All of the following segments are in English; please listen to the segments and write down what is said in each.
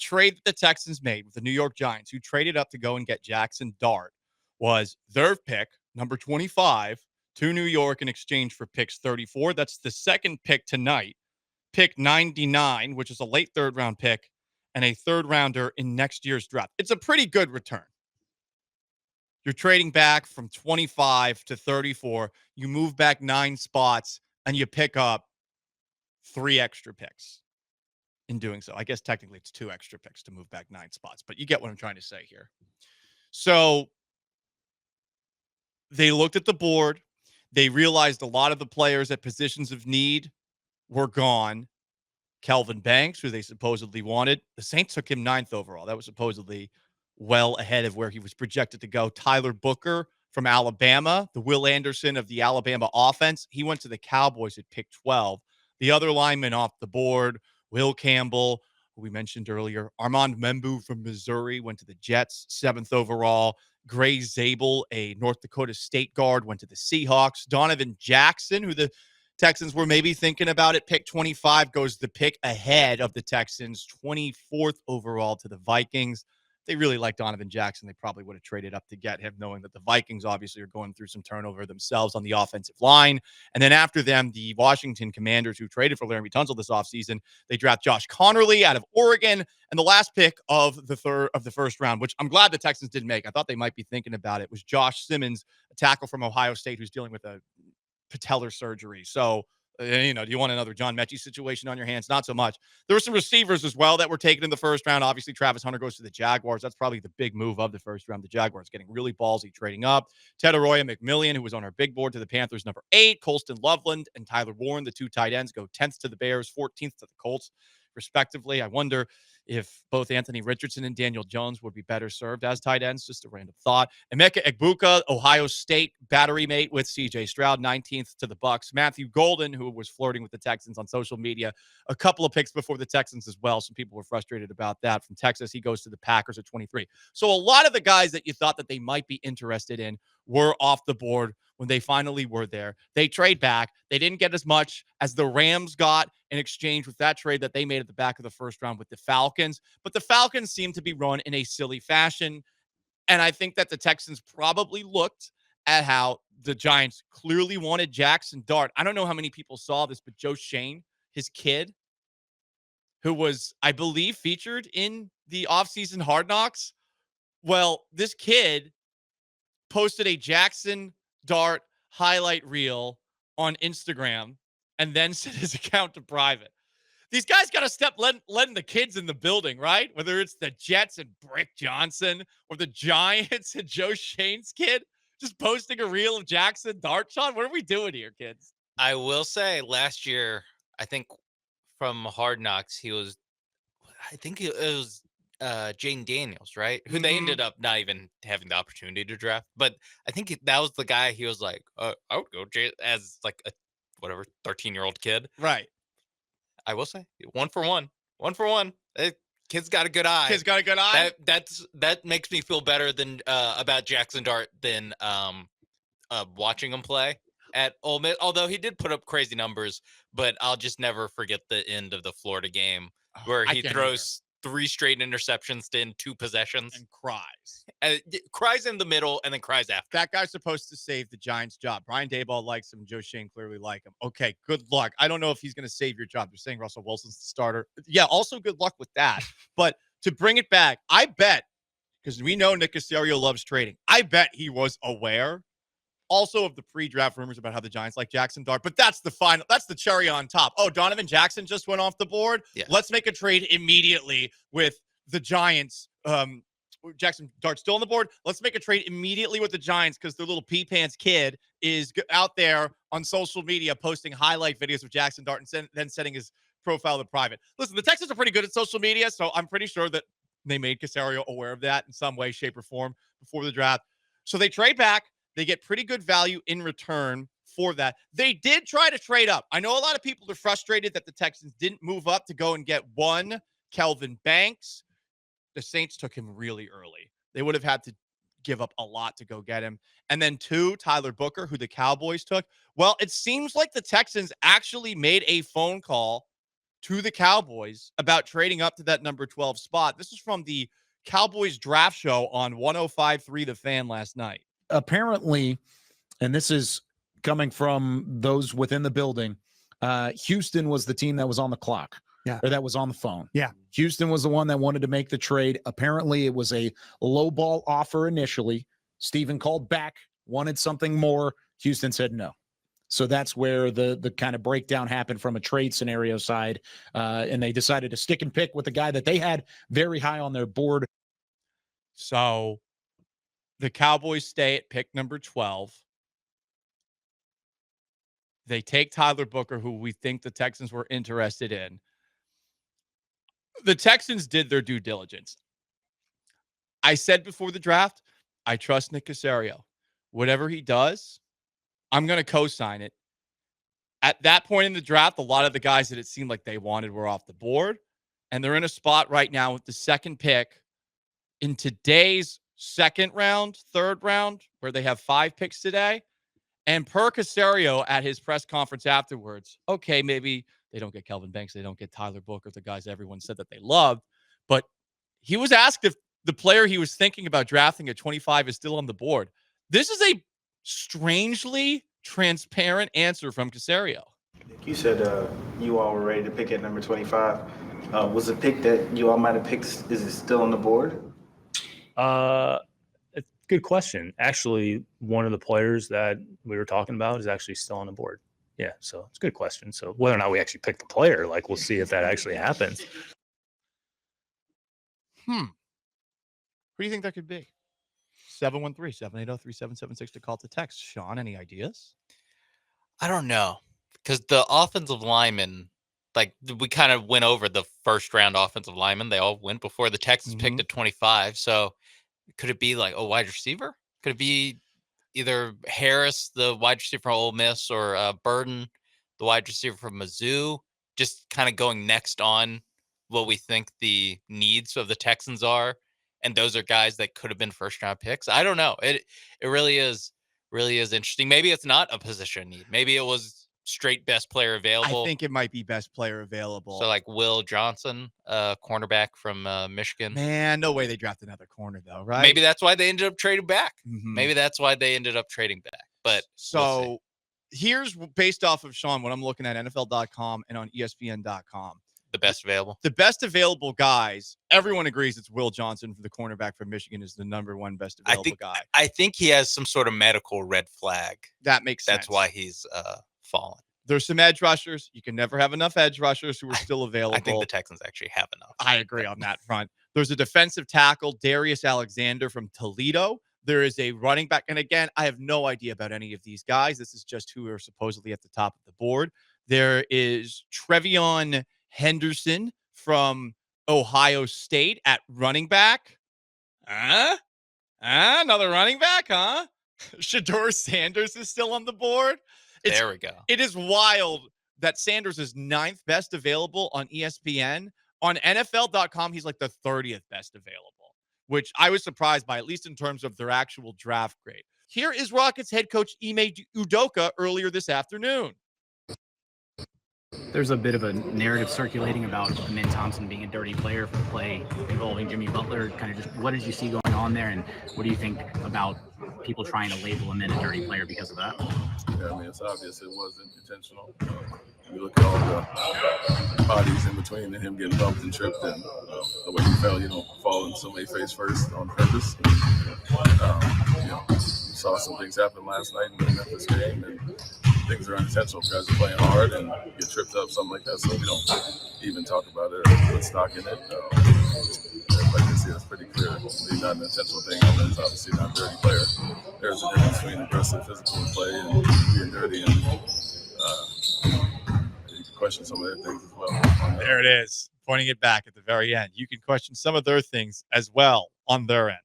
trade that the Texans made with the New York Giants, who traded up to go and get Jackson Dart, was their pick, number 25, to New York in exchange for picks 34. That's the second pick tonight. Pick 99, which is a late third-round pick, and a third-rounder in next year's draft. It's a pretty good return. You're trading back from 25 to 34. You move back 9 spots, and you pick up 3 extra picks in doing so. I guess technically it's 2 extra picks to move back 9 spots, but you get what I'm trying to say here. So they looked at the board. They realized a lot of the players at positions of need were gone. Kelvin Banks, who they supposedly wanted. The Saints took him 9th overall. That was supposedly well ahead of where he was projected to go. Tyler Booker from Alabama, the Will Anderson of the Alabama offense. He went to the Cowboys at pick 12. The other linemen off the board, Will Campbell, who we mentioned earlier. Armand Membu from Missouri went to the Jets, 7th overall. Gray Zabel, a North Dakota State guard, went to the Seahawks. Donovan Jackson, who the Texans were maybe thinking about at pick 25, goes the pick ahead of the Texans, 24th overall to the Vikings. They really like Donovan Jackson. They probably would have traded up to get him, knowing that the Vikings obviously are going through some turnover themselves on the offensive line. And then after them, the Washington Commanders, who traded for Laramie Tunsil this offseason, they draft Josh Connerly out of Oregon. And the last pick of the first round, which I'm glad the Texans didn't make, I thought they might be thinking about it, was Josh Simmons, a tackle from Ohio State who's dealing with a patellar surgery. So, do you want another John Mechie situation on your hands? Not so much. There were some receivers as well that were taken in the first round. Obviously, Travis Hunter goes to the Jaguars. That's probably the big move of the first round. The Jaguars getting really ballsy, trading up. Ted Arroyo McMillian, who was on our big board, to the Panthers, number 8. Colston Loveland and Tyler Warren, the 2 tight ends, go 10th to the Bears, 14th to the Colts, respectively. I wonder if both Anthony Richardson and Daniel Jones would be better served as tight ends. Just a random thought. Emeka Egbuka, Ohio State battery mate with C.J. Stroud, 19th to the Bucs. Matthew Golden, who was flirting with the Texans on social media, a couple of picks before the Texans as well. Some people were frustrated about that. From Texas, he goes to the Packers at 23. So a lot of the guys that you thought that they might be interested in were off the board when they finally were there. They trade back. They didn't get as much as the Rams got in exchange with that trade that they made at the back of the first round with the Falcons. But the Falcons seem to be run in a silly fashion. And I think that the Texans probably looked at how the Giants clearly wanted Jackson Dart. I don't know how many people saw this, but Joe Shane, his kid, who was, I believe, featured in the offseason Hard Knocks. Well, this kid posted a Jackson Dart highlight reel on Instagram and then set his account to private. These guys got to step letting the kids in the building, right? Whether it's the Jets and Brick Johnson or the Giants and Joe Shane's kid just posting a reel of Jackson Dart. Sean, what are we doing here, kids? I will say last year, I think from Hard Knocks, I think it was Jane Daniels, right? Who they ended up not even having the opportunity to draft. But I think that was the guy. He was like, I would go as like a 13-year-old kid. Right. I will say 1 for 1. 1 for 1. Kid's got a good eye. Kid's got a good eye. That makes me feel better than about Jackson Dart than watching him play at Ole Miss. Although he did put up crazy numbers, but I'll just never forget the end of the Florida game where he throws 3 straight interceptions in 2 possessions and cries. Cries in the middle and then cries after. That guy's supposed to save the Giants' job. Brian Daboll likes him. Joe Shane clearly like him. Okay, good luck. I don't know if he's going to save your job. You're saying Russell Wilson's the starter. Yeah, also good luck with that. But to bring it back, I bet, because we know Nick Caserio loves trading, I bet he was aware also of the pre-draft rumors about how the Giants like Jackson Dart. But that's the cherry on top. Oh, Donovan Jackson just went off the board? Yeah. Let's make a trade immediately with the Giants. Jackson Dart still on the board. Let's make a trade immediately with the Giants because their little pee pants kid is out there on social media posting highlight videos of Jackson Dart and then setting his profile to private. Listen, the Texans are pretty good at social media, so I'm pretty sure that they made Caserio aware of that in some way, shape, or form before the draft. So they trade back. They get pretty good value in return for that. They did try to trade up. I know a lot of people are frustrated that the Texans didn't move up to go and get 1, Kelvin Banks. The Saints took him really early. They would have had to give up a lot to go get him. And then 2, Tyler Booker, who the Cowboys took. Well, it seems like the Texans actually made a phone call to the Cowboys about trading up to that number 12 spot. This is from the Cowboys draft show on 105.3 The Fan last night. Apparently, and this is coming from those within the building, Houston was the team that was on the clock. Yeah. Or that was on the phone. Yeah. Houston was the one that wanted to make the trade. Apparently, it was a low ball offer initially. Steven called back, wanted something more. Houston said no. So that's where the kind of breakdown happened from a trade scenario side. And they decided to stick and pick with the guy that they had very high on their board. So the Cowboys stay at pick number 12. They take Tyler Booker, who we think the Texans were interested in. The Texans did their due diligence. I said before the draft, I trust Nick Caserio. Whatever he does, I'm going to co-sign it. At that point in the draft, a lot of the guys that it seemed like they wanted were off the board. And they're in a spot right now with the second pick in today's second round, third round, where they have 5 picks today. And per Caserio at his press conference afterwards, okay, maybe they don't get Kelvin Banks, they don't get Tyler Booker, the guys everyone said that they loved. But he was asked if the player he was thinking about drafting at 25 is still on the board. This is a strangely transparent answer from Caserio. You said you all were ready to pick at number 25. Was the pick that you all might have picked, is it still on the board? Good question. Actually, one of the players that we were talking about is actually still on the board. Yeah, so it's a good question. So whether or not we actually pick the player, like we'll see if that actually happens. Who do you think that could be? 713-780-3776 to call to text. Sean, any ideas? I don't know, because the offensive linemen, like we kind of went over the first round offensive linemen. They all went before the Texans picked at 25. So could it be like a wide receiver? Could it be either Harris, the wide receiver from Ole Miss, or Burden, the wide receiver from Mizzou? Just kind of going next on what we think the needs of the Texans are. And those are guys that could have been first round picks. I don't know. It really is interesting. Maybe it's not a position need. Maybe it was straight best player available. I think it might be best player available. So like Will Johnson, cornerback from Michigan. Man, no way they draft another corner though, right? Maybe that's why they ended up trading back. Mhm. Maybe that's why they ended up trading back. But so here's based off of Sean, what I'm looking at NFL.com and on ESPN.com. The best available. The best available guys, everyone agrees it's Will Johnson, for the cornerback from Michigan, is the number one best available guy. I think he has some sort of medical red flag. That makes sense. That's why he's fallen. There's some edge rushers. You can never have enough edge rushers who are still available. I think the Texans actually have enough. I agree on that front. There's a defensive tackle, Darius Alexander from Toledo. There is a running back. And again, I have no idea about any of these guys. This is just who are supposedly at the top of the board. There is Trevion Henderson from Ohio State at running back. Another running back, huh? Shador Sanders is still on the board. There we go. It is wild that Sanders is 9th best available on ESPN. On NFL.com, he's like the 30th best available, which I was surprised by, at least in terms of their actual draft grade. Here is Rockets head coach Ime Udoka earlier this afternoon. There's a bit of a narrative circulating about Amen Thompson being a dirty player for the play involving Jimmy Butler. Kind of just what did you see going on there, and what do you think about people trying to label Amen a dirty player because of that? Yeah, I mean, it's obvious it wasn't intentional. You look at all the bodies in between and him getting bumped and tripped, and the way he fell, you don't fall in somebody's face first on purpose. You saw some things happen last night in the Memphis game, and things are unintentional. Guys are playing hard and get tripped up, something like that. So we don't even talk about it or put stock in it. Like I see, it's pretty clear. It's not an intentional thing. It's obviously not a dirty player. There's a difference between aggressive physical play and being dirty, and you can question some of their things as well. There it is, pointing it back at the very end. You can question some of their things as well on their end.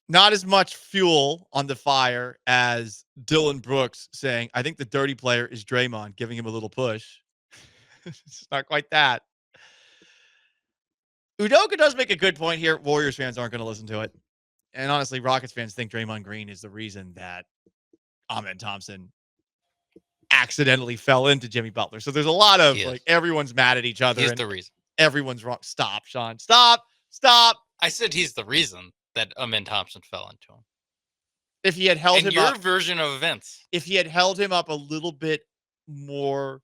Not as much fuel on the fire as Dillon Brooks saying, I think the dirty player is Draymond, giving him a little push. It's not quite that. Udoka does make a good point here. Warriors fans aren't going to listen to it. And honestly, Rockets fans think Draymond Green is the reason that Amen Thompson accidentally fell into Jimmy Butler. So there's a lot of He is. like everyone's mad at each other He's and the reason. everyone's wrong. Stop, Sean. Stop. Stop. I said he's the reason that Amen Thompson fell into him. If he had held And him your up, version of events. if he had held him up a little bit more,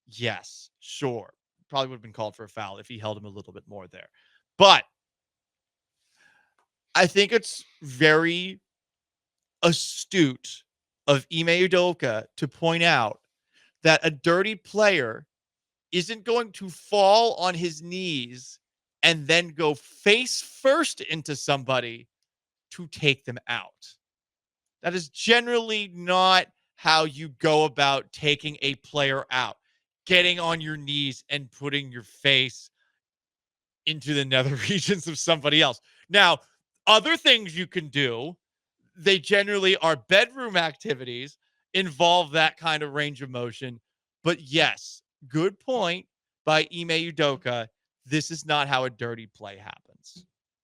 yes, sure. Probably would have been called for a foul if he held him a little bit more there. But I think it's very astute of Ime Udoka to point out that a dirty player isn't going to fall on his knees and then go face first into somebody to take them out. That is generally not how you go about taking a player out. Getting on your knees and putting your face into the nether regions of somebody else. Now, other things you can do, they generally are bedroom activities, involve that kind of range of motion. But yes, good point by Ime Udoka. This is not how a dirty play happens.